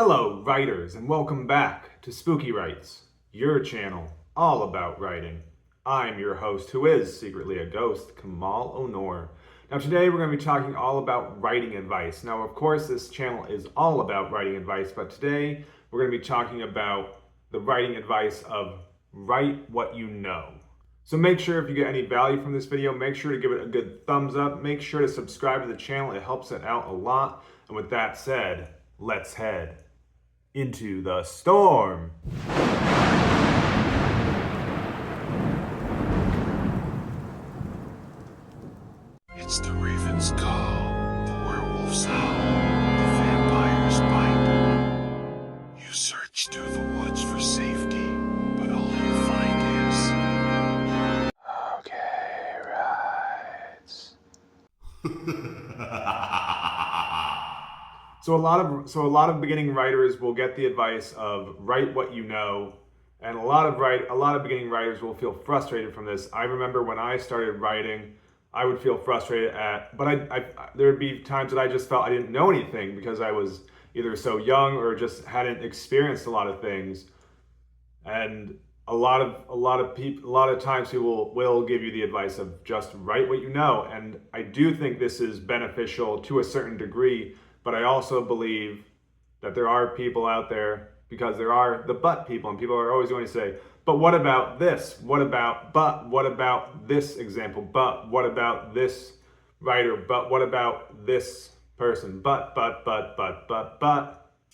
Hello, writers, and welcome back to Spooky Writes, your channel all about writing. I'm your host, who is secretly a ghost, Kamal Onor. Now, today we're going to be talking all about writing advice. Now, of course, this channel is all about writing advice, but today we're going to be talking about the writing advice of write what you know. So make sure if you get any value from this video, make sure to give it a good thumbs up. Make sure to subscribe to the channel. It helps it out a lot. And with that said, let's head into the storm. It's the raven's call, the werewolf's howl, the vampire's bite. You search through the woods for safety, but all you find is... Okay, So a lot of beginning writers will get the advice of write what you know, and a lot of beginning writers will feel frustrated from this. I remember when I started writing, I would feel frustrated there would be times that I just felt I didn't know anything because I was either so young or just hadn't experienced a lot of things. And a lot of times people will give you the advice of just write what you know, and I do think this is beneficial to a certain degree. But I also believe that there are people out there, because there are the but people, and people are always going to say, but what about this? What about this example? But what about this writer? But what about this person? But.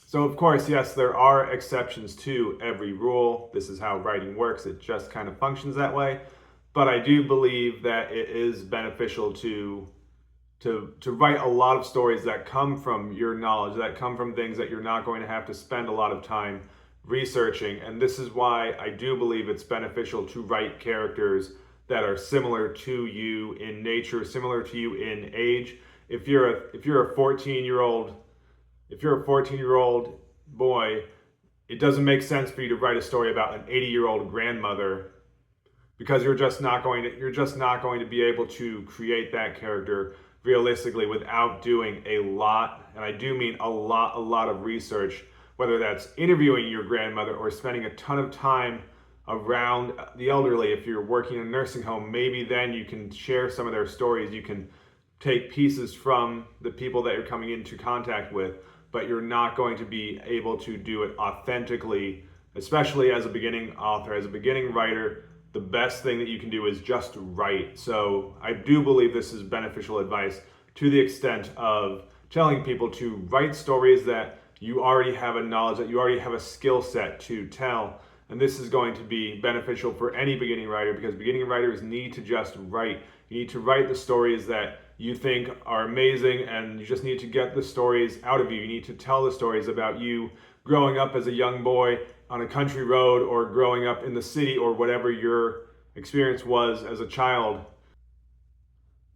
So of course, yes, there are exceptions to every rule. This is how writing works. It just kind of functions that way. But I do believe that it is beneficial to write a lot of stories that come from your knowledge, that come from things that you're not going to have to spend a lot of time researching. And this is why I do believe it's beneficial to write characters that are similar to you in nature, similar to you in age. If you're a 14-year-old boy, it doesn't make sense for you to write a story about an 80-year-old grandmother, because you're just not going to be able to create that character realistically without doing a lot, and I do mean a lot of research, whether that's interviewing your grandmother or spending a ton of time around the elderly. If you're working in a nursing home, maybe then you can share some of their stories. You can take pieces from the people that you're coming into contact with, but you're not going to be able to do it authentically, especially as a beginning author, as a beginning writer. The best thing that you can do is just write. So I do believe this is beneficial advice to the extent of telling people to write stories that you already have a knowledge, that you already have a skill set to tell. And this is going to be beneficial for any beginning writer, because beginning writers need to just write. You need to write the stories that you think are amazing, and you just need to get the stories out of you. You need to tell the stories about you growing up as a young boy on a country road, or growing up in the city, or whatever your experience was as a child.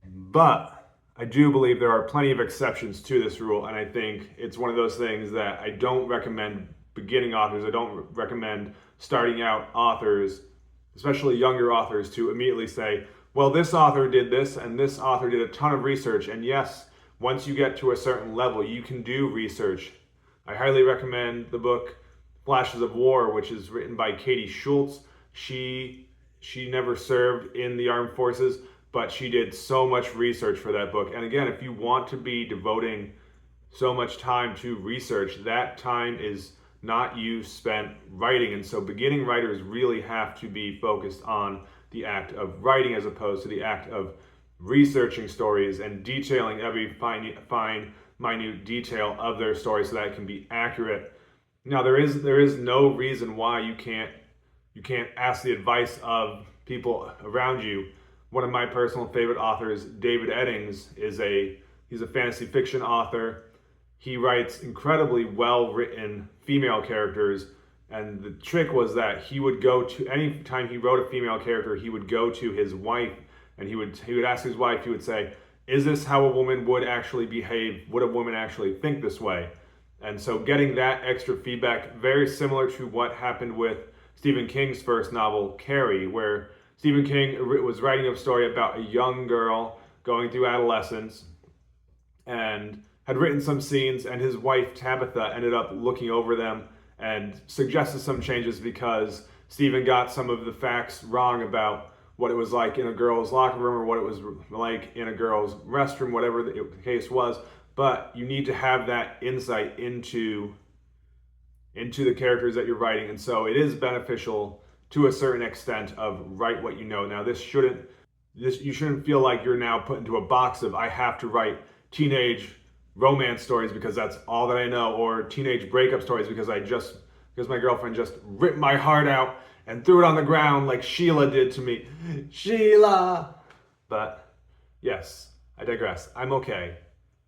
But I do believe there are plenty of exceptions to this rule, and I think it's one of those things that I don't recommend beginning authors, I don't recommend starting out authors, especially younger authors, to immediately say, well, this author did this and this author did a ton of research. And yes, once you get to a certain level, you can do research. I highly recommend the book Flashes of War, which is written by Katie Schultz. She never served in the armed forces, but she did so much research for that book. And again, if you want to be devoting so much time to research, that time is not you spent writing. And so beginning writers really have to be focused on the act of writing, as opposed to the act of researching stories and detailing every fine minute detail of their story so that it can be accurate. Now, there is no reason why you can't ask the advice of people around you. One of my personal favorite authors, David Eddings, he's a fantasy fiction author. He writes incredibly well-written female characters, and the trick was that he would go to, any time he wrote a female character, he would go to his wife, and he would ask his wife, he would say, is this how a woman would actually behave? Would a woman actually think this way? And so getting that extra feedback, very similar to what happened with Stephen King's first novel, Carrie, where Stephen King was writing a story about a young girl going through adolescence and had written some scenes, and his wife Tabitha ended up looking over them and suggested some changes because Stephen got some of the facts wrong about what it was like in a girl's locker room or what it was like in a girl's restroom, whatever the case was. But you need to have that insight into the characters that you're writing, and so it is beneficial to a certain extent of write what you know. Now, you shouldn't feel like you're now put into a box of I have to write teenage romance stories because that's all that I know, or teenage breakup stories because my girlfriend just ripped my heart out and threw it on the ground like Sheila did to me. Sheila! But yes, I digress. I'm okay.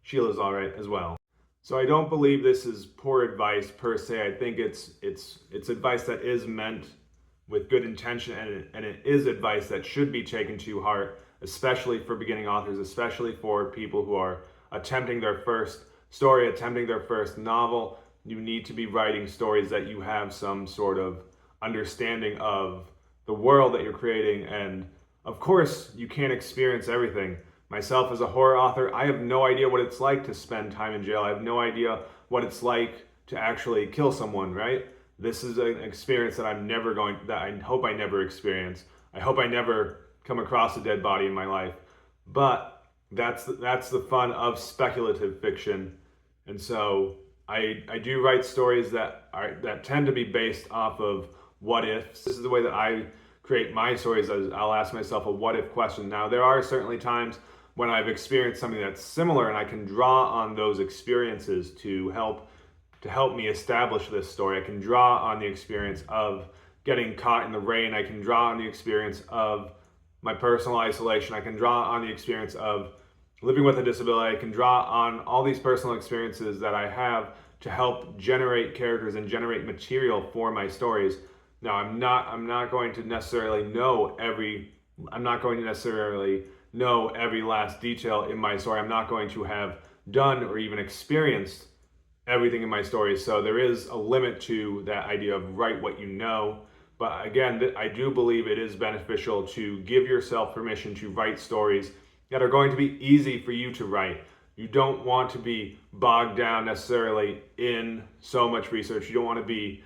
Sheila's all right as well. So I don't believe this is poor advice per se. I think it's advice that is meant with good intention, and it is advice that should be taken to heart, especially for beginning authors, especially for people who are attempting their first story, attempting their first novel. You need to be writing stories that you have some sort of understanding of the world that you're creating. And of course, you can't experience everything. Myself as a horror author, I have no idea what it's like to spend time in jail. I have no idea what it's like to actually kill someone, right? This is an experience that I hope I never experience. I hope I never come across a dead body in my life. But that's the fun of speculative fiction. And so I do write stories that tend to be based off of what ifs. This is the way that I create my stories. I'll ask myself a what if question. Now, there are certainly times when I've experienced something that's similar, and I can draw on those experiences to help me establish this story. I can draw on the experience of getting caught in the rain. I can draw on the experience of my personal isolation. I can draw on the experience of living with a disability. I can draw on all these personal experiences that I have to help generate characters and generate material for my stories. Now, I'm not going to necessarily know every last detail in my story. I'm not going to have done or even experienced everything in my story. So there is a limit to that idea of write what you know. But again, I do believe it is beneficial to give yourself permission to write stories that are going to be easy for you to write. You don't want to be bogged down necessarily in so much research. You don't want to be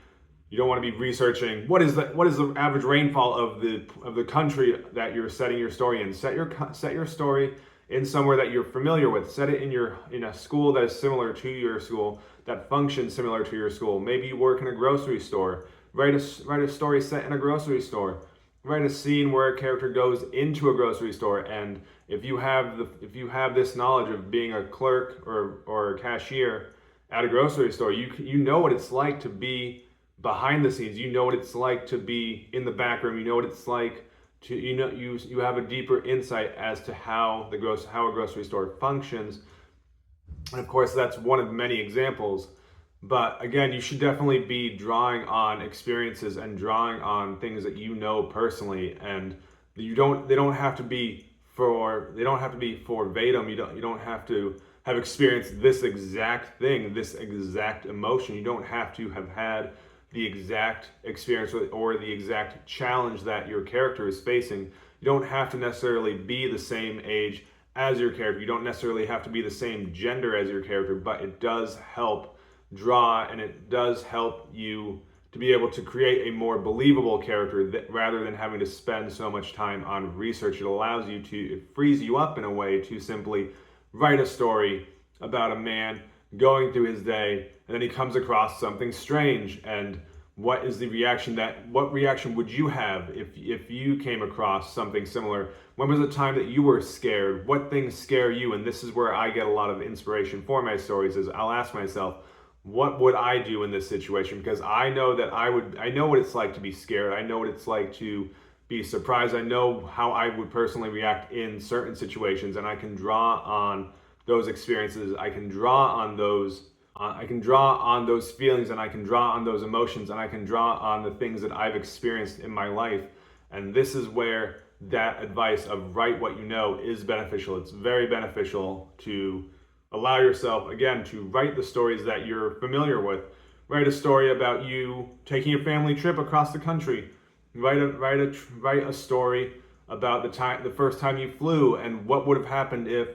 researching what is the average rainfall of the country that you're setting your story in. Set your story in somewhere that you're familiar with. Set it in a school that is similar to your school, that functions similar to your school. Maybe you work in a grocery store. Write a story set in a grocery store. Write a scene where a character goes into a grocery store, and if you have this knowledge of being a clerk or a cashier at a grocery store, you know what it's like to be behind the scenes. You know what it's like to be in the back room. You know what it's like to you have a deeper insight as to how a grocery store functions. And of course, that's one of many examples. But again, you should definitely be drawing on experiences and drawing on things that you know personally, and they don't have to be verbatim. You don't have to have experienced this exact thing, this exact emotion. You don't have to have had the exact experience or the exact challenge that your character is facing. You don't have to necessarily be the same age as your character. You don't necessarily have to be the same gender as your character, but it does help draw, and it does help you to be able to create a more believable character rather than having to spend so much time on research. It frees you up in a way to simply write a story about a man going through his day, and then he comes across something strange, and what reaction would you have if you came across something similar? When was the time that you were scared? What things scare you? And this is where I get a lot of inspiration for my stories, is I'll ask myself, what would I do in this situation? Because I know what it's like to be scared. I know what it's like to be surprised. I know how I would personally react in certain situations, and I can draw on those experiences. I can draw on those feelings, and I can draw on those emotions, and I can draw on the things that I've experienced in my life. And this is where that advice of write what you know is beneficial. It's very beneficial to allow yourself, again, to write the stories that you're familiar with. Write a story about you taking a family trip across the country. Write a story about the first time you flew, and what would have happened if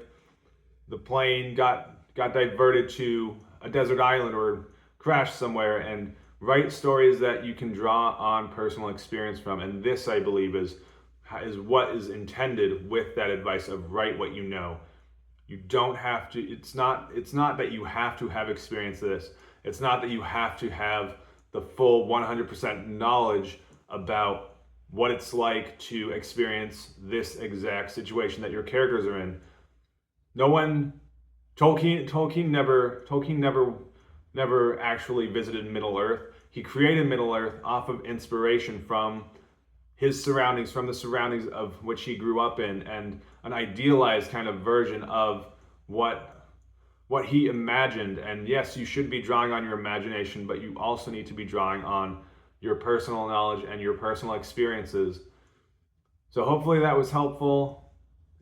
the plane got got diverted to a desert island or crashed somewhere, and write stories that you can draw on personal experience from. And this, I believe, is what is intended with that advice of write what you know. You don't have to, it's not that you have to have experienced this. It's not that you have to have the full 100% knowledge about what it's like to experience this exact situation that your characters are in. No one, Tolkien never actually visited Middle Earth. He created Middle Earth off of inspiration from his surroundings, from the surroundings of which he grew up in, and an idealized kind of version of what he imagined. And yes, you should be drawing on your imagination, but you also need to be drawing on your personal knowledge and your personal experiences. So hopefully that was helpful.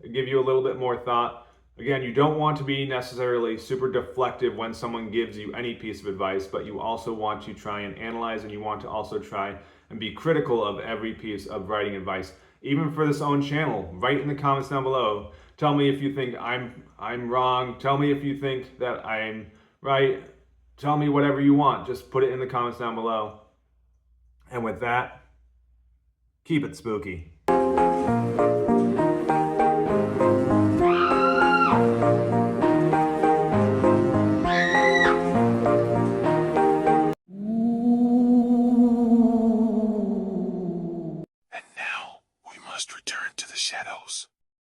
Give you a little bit more thought. Again, you don't want to be necessarily super deflective when someone gives you any piece of advice, but you also want to try and analyze, and you want to also try and be critical of every piece of writing advice. Even for this own channel, write in the comments down below. Tell me if you think I'm wrong. Tell me if you think that I'm right. Tell me whatever you want. Just put it in the comments down below. And with that, keep it spooky.